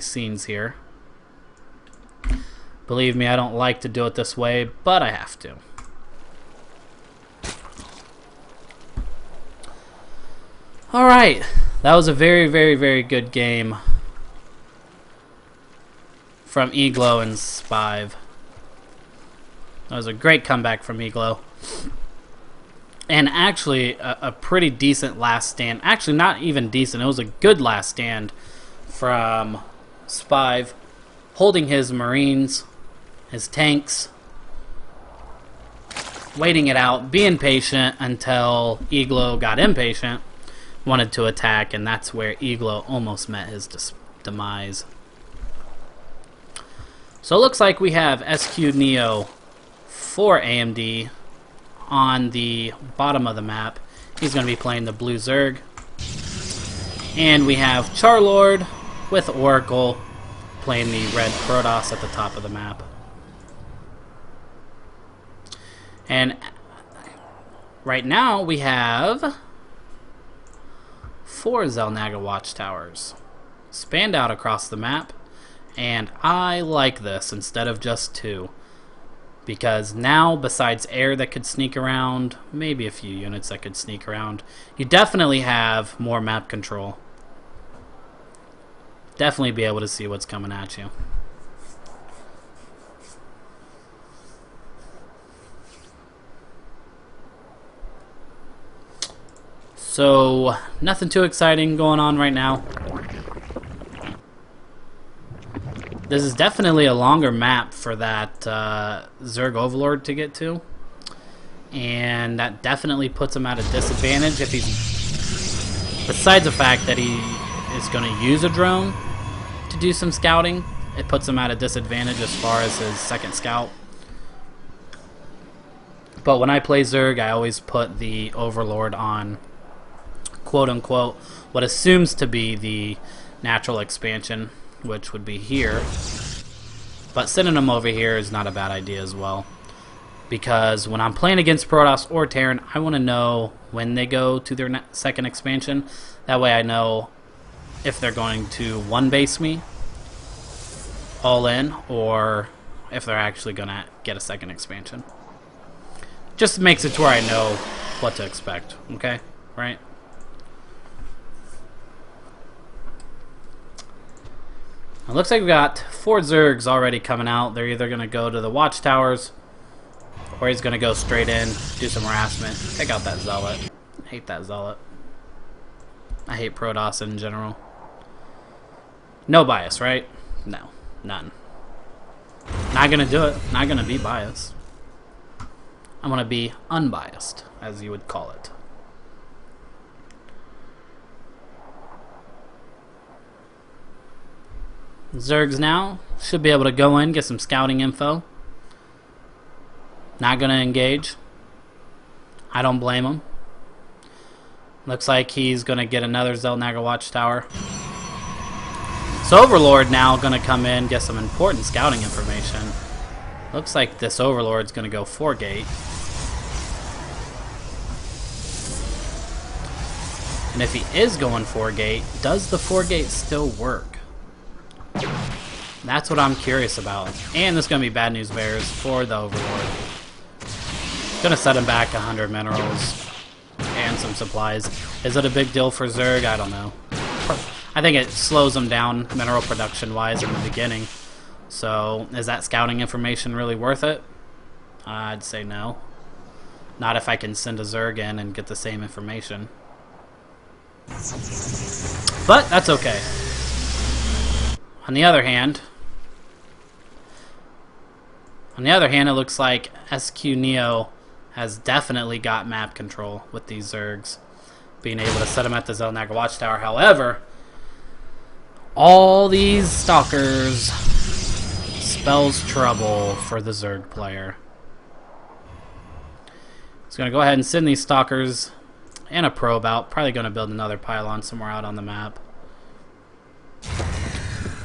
scenes here. Believe me, I don't like to do it this way, but I have to. Alright, that was a very, very, very good game from SQneo and Spive. That was a great comeback from SQneo. And actually, a pretty decent last stand. Actually, not even decent. It was a good last stand from Spive, holding his Marines, his tanks, waiting it out, being patient until SQneo got impatient, wanted to attack, and that's where SQneo almost met his demise. So it looks like we have SQneo for AMD on the bottom of the map. He's going to be playing the blue Zerg. And we have Charlord with Oracle playing the red Protoss at the top of the map. And right now we have 4 Xel'Naga watchtowers spanned out across the map. And I like this instead of just 2. Because now, besides air that could sneak around, maybe a few units that could sneak around, you definitely have more map control. Definitely be able to see what's coming at you. So, nothing too exciting going on right now. This is definitely a longer map for that Zerg Overlord to get to. And that definitely puts him at a disadvantage if he's... Besides the fact that he is going to use a drone to do some scouting, it puts him at a disadvantage as far as his second scout. But when I play Zerg, I always put the Overlord on, quote-unquote, what assumes to be the natural expansion, which would be here. But sending them over here is not a bad idea as well. Because when I'm playing against Protoss or Terran, I want to know when they go to their second expansion. That way I know if they're going to one-base me all in, or if they're actually going to get a second expansion. Just makes it to where I know what to expect, okay? Right? It looks like we've got 4 Zergs already coming out. They're either going to go to the watchtowers, or he's going to go straight in, do some harassment, take out that Zealot. I hate that Zealot. I hate Protoss in general. No bias, right? No, none. Not going to do it. Not going to be biased. I'm going to be unbiased, as you would call it. Zergs now should be able to go in, get some scouting info. Not going to engage. I don't blame him. Looks like he's going to get another Xel'Naga watchtower. So Overlord now going to come in, get some important scouting information. Looks like this Overlord's going to go 4-gate. And if he is going 4-gate, does the 4-gate still work? That's what I'm curious about. And there's going to be bad news bears for the Overlord. Gonna set him back 100 minerals and some supplies. Is it a big deal for Zerg? I don't know. I think it slows him down mineral production wise in the beginning. So is that scouting information really worth it? I'd say no. Not if I can send a Zerg in and get the same information. But that's okay. On the other hand, it looks like SQneo has definitely got map control with these Zergs, being able to set them at the Xel'Naga watchtower. However, all these stalkers spells trouble for the Zerg player. He's going to go ahead and send these stalkers and a probe out. Probably going to build another pylon somewhere out on the map.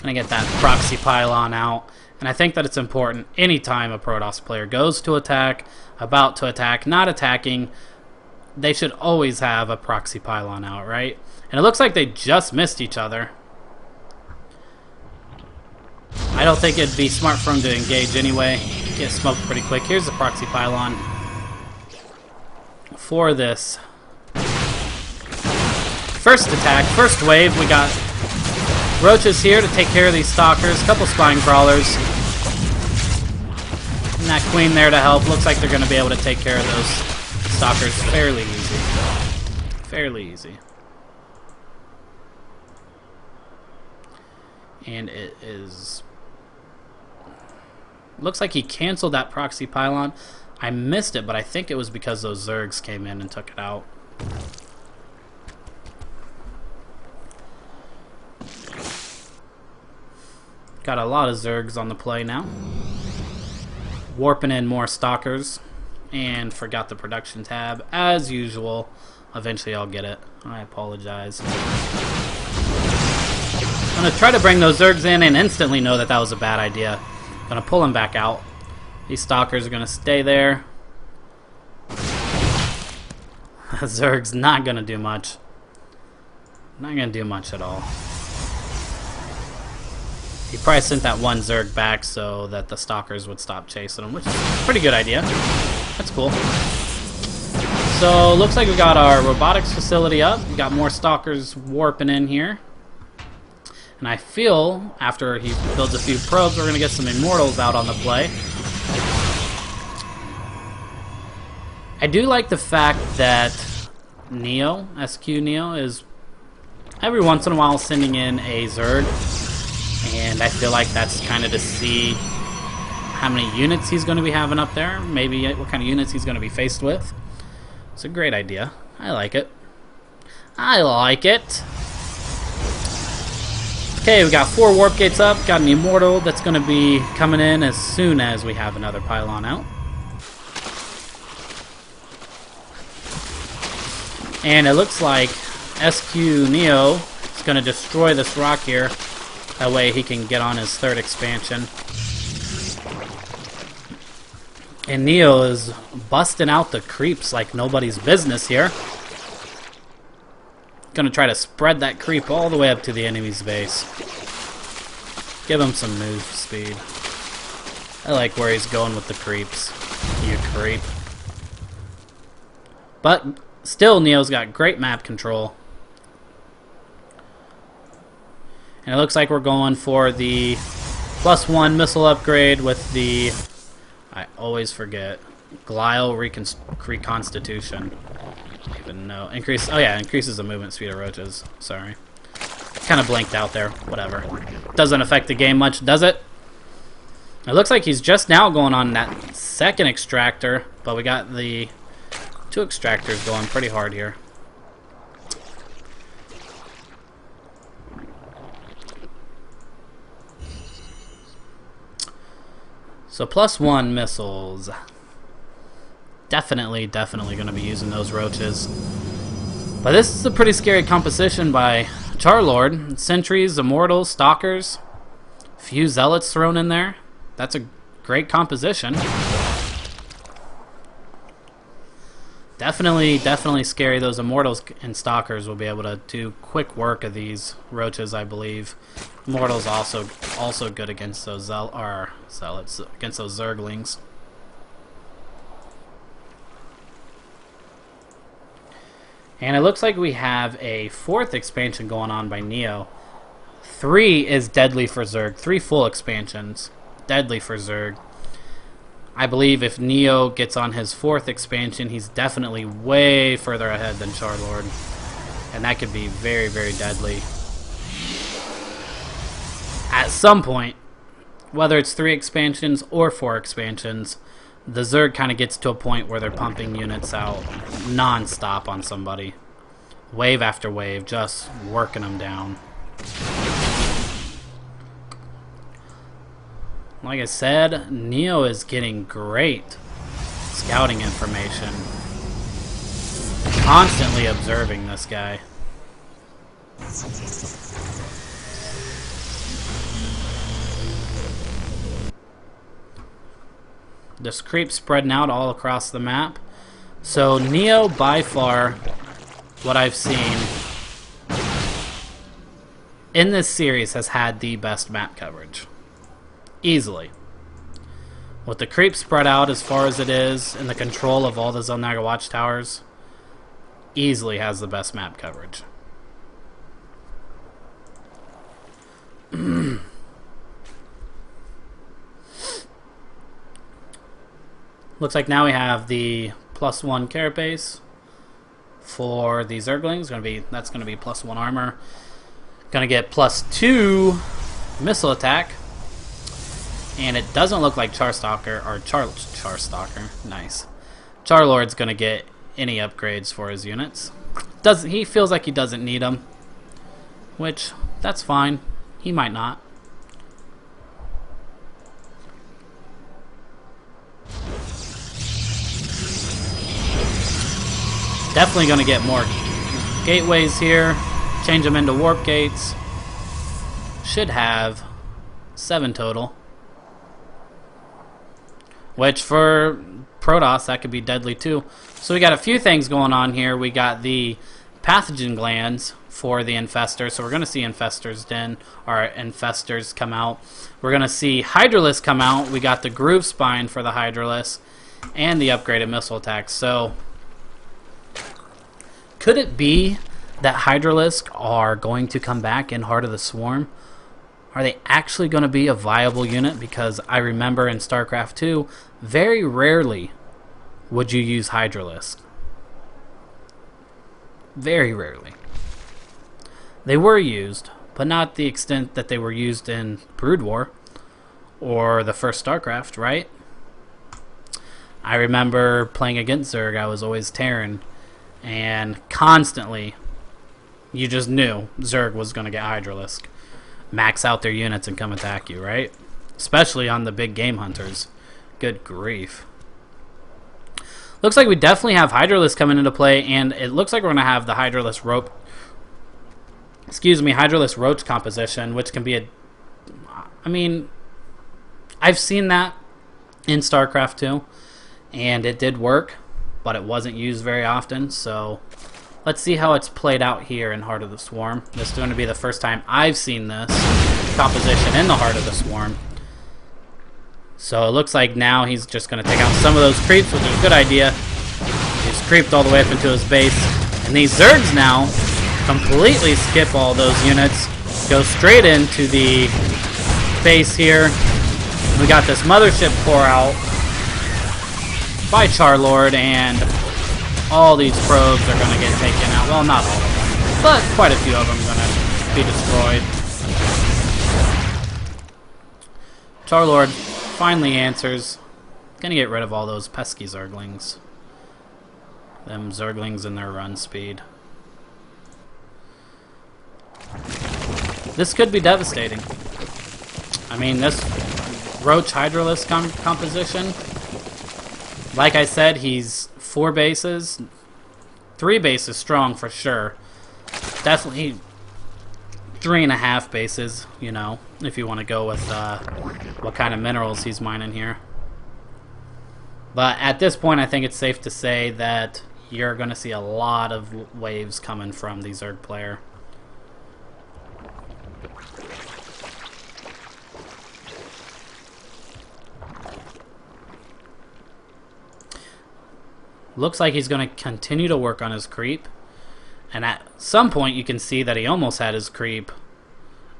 Going to get that proxy pylon out. And I think that it's important anytime a Protoss player goes to attack, about to attack, not attacking, they should always have a proxy pylon out, right? And it looks like they just missed each other. I don't think it'd be smart for him to engage anyway. Get smoked pretty quick. Here's the proxy pylon. For this first attack, first wave, we got roaches here to take care of these stalkers. A couple spine crawlers. And that queen there to help. Looks like they're going to be able to take care of those stalkers fairly easy. Fairly easy. And it is... Looks like he canceled that proxy pylon. I missed it, but I think it was because those Zergs came in and took it out. Got a lot of Zergs on the play now. Warping in more stalkers. And forgot the production tab, as usual. Eventually I'll get it. I apologize. I'm going to try to bring those Zergs in and instantly know that that was a bad idea. I'm going to pull them back out. These stalkers are going to stay there. Zerg's not going to do much. Not going to do much at all. He probably sent that one Zerg back so that the stalkers would stop chasing him, which is a pretty good idea. That's cool. So, looks like we got our robotics facility up. We got more stalkers warping in here. And I feel, after he builds a few probes, we're going to get some immortals out on the play. I do like the fact that SQneo is every once in a while sending in a Zerg. And I feel like that's kind of to see how many units he's going to be having up there. Maybe what kind of units he's going to be faced with. It's a great idea. I like it. I like it. Okay, we got 4 warp gates up. Got an immortal that's going to be coming in as soon as we have another pylon out. And it looks like SQneo is going to destroy this rock here. That way he can get on his 3rd expansion. And Neo is busting out the creeps like nobody's business here. Gonna try to spread that creep all the way up to the enemy's base. Give him some move speed. I like where he's going with the creeps. You creep. But still, Neo's got great map control. And it looks like we're going for the +1 missile upgrade with the... I always forget. Glial Reconstitution. I don't even know. Increase. Oh yeah, increases the movement speed of roaches. Sorry. Kind of blanked out there. Whatever. Doesn't affect the game much, does it? It looks like he's just now going on that 2nd extractor, but we got the 2 extractors going pretty hard here. So +1 missiles. Definitely going to be using those roaches. But this is a pretty scary composition by Charlord. Sentries, Immortals, Stalkers. Few Zealots thrown in there. That's a great composition. Definitely scary. Those Immortals and Stalkers will be able to do quick work of these roaches, I believe. Immortals also good against those Zealots, against those Zerglings. And it looks like we have a 4th expansion going on by Neo. 3 is deadly for Zerg. 3 full expansions. Deadly for Zerg. I believe if Neo gets on his 4th expansion, he's definitely way further ahead than Charlord. And that could be very deadly. At some point, whether it's 3 expansions or 4 expansions, the Zerg kind of gets to a point where they're pumping units out non-stop on somebody. Wave after wave, just working them down. Like I said, Neo is getting great scouting information. Constantly observing this guy. This creep spreading out all across the map. So Neo, by far, what I've seen in this series, has had the best map coverage. Easily. With the creep spread out as far as it is, and the control of all the Zelnaga watchtowers, easily has the best map coverage. Looks like now we have the +1 carapace for the Zerglings. That's gonna be +1 armor. Gonna get +2 missile attack. And it doesn't look like Charstalker, or Charstalker, nice. Charlord's gonna get any upgrades for his units. He feels like he doesn't need them, which, that's fine. He might not. Definitely gonna get more gateways here. Change them into warp gates. Should have 7 total. Which for Protoss, that could be deadly too. So we got a few things going on here. We got the pathogen glands for the infestors. So we're going to see infestors come out. We're going to see Hydralisk come out. We got the groove spine for the Hydralisk and the upgraded missile attack. So could it be that Hydralisk are going to come back in Heart of the Swarm? Are they actually going to be a viable unit? Because I remember in StarCraft 2, very rarely would you use Hydralisk. Very rarely. They were used, but not the extent that they were used in Brood War or the first StarCraft, right? I remember playing against Zerg, I was always Terran, and constantly you just knew Zerg was going to get Hydralisk. Max out their units and come attack you, right? Especially on the big game hunters. Good grief. Looks like we definitely have Hydralisk coming into play, and it looks like we're going to have the Hydralisk Roach composition, which can be I mean, I've seen that in StarCraft 2, and it did work, but it wasn't used very often, so let's see how it's played out here in Heart of the Swarm. This is going to be the first time I've seen this composition in the Heart of the Swarm. So it looks like now he's just going to take out some of those creeps, which is a good idea. He's creeped all the way up into his base. And these Zergs now completely skip all those units, go straight into the base here. We got this mothership pour out by Charlord, and all these probes are going to get taken out. Well, not all of them, but quite a few of them are going to be destroyed. Charlord finally answers. Going to get rid of all those pesky Zerglings. Them Zerglings and their run speed. This could be devastating. I mean, this Roach Hydralisk composition, like I said, he's 4 bases, 3 bases strong for sure. Definitely 3.5 bases, you know, if you want to go with what kind of minerals he's mining here. But at this point, I think it's safe to say that you're going to see a lot of waves coming from the Zerg player. Looks like he's going to continue to work on his creep. And at some point you can see that he almost had his creep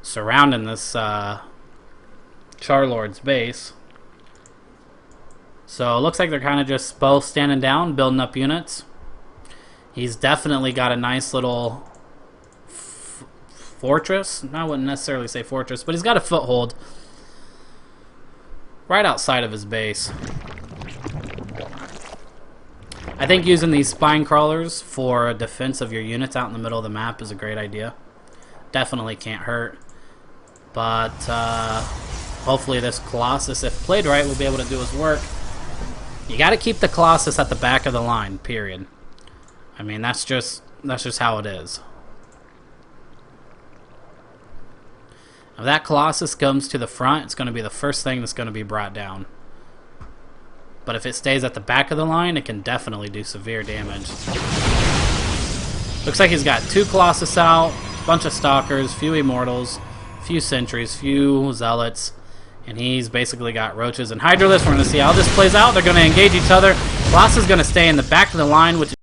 surrounding this Charlord's base. So it looks like they're kind of just both standing down, building up units. He's definitely got a nice little fortress. I wouldn't necessarily say fortress, but he's got a foothold right outside of his base. I think using these spine crawlers for defense of your units out in the middle of the map is a great idea. Definitely can't hurt. But hopefully this Colossus, if played right, will be able to do his work. You got to keep the Colossus at the back of the line, period. I mean, that's just how it is. If that Colossus comes to the front, it's going to be the first thing that's going to be brought down. But if it stays at the back of the line, it can definitely do severe damage. Looks like he's got 2 Colossus out, bunch of Stalkers, few Immortals, few Sentries, few Zealots. And he's basically got roaches and Hydralisks. We're going to see how this plays out. They're going to engage each other. Colossus is going to stay in the back of the line, which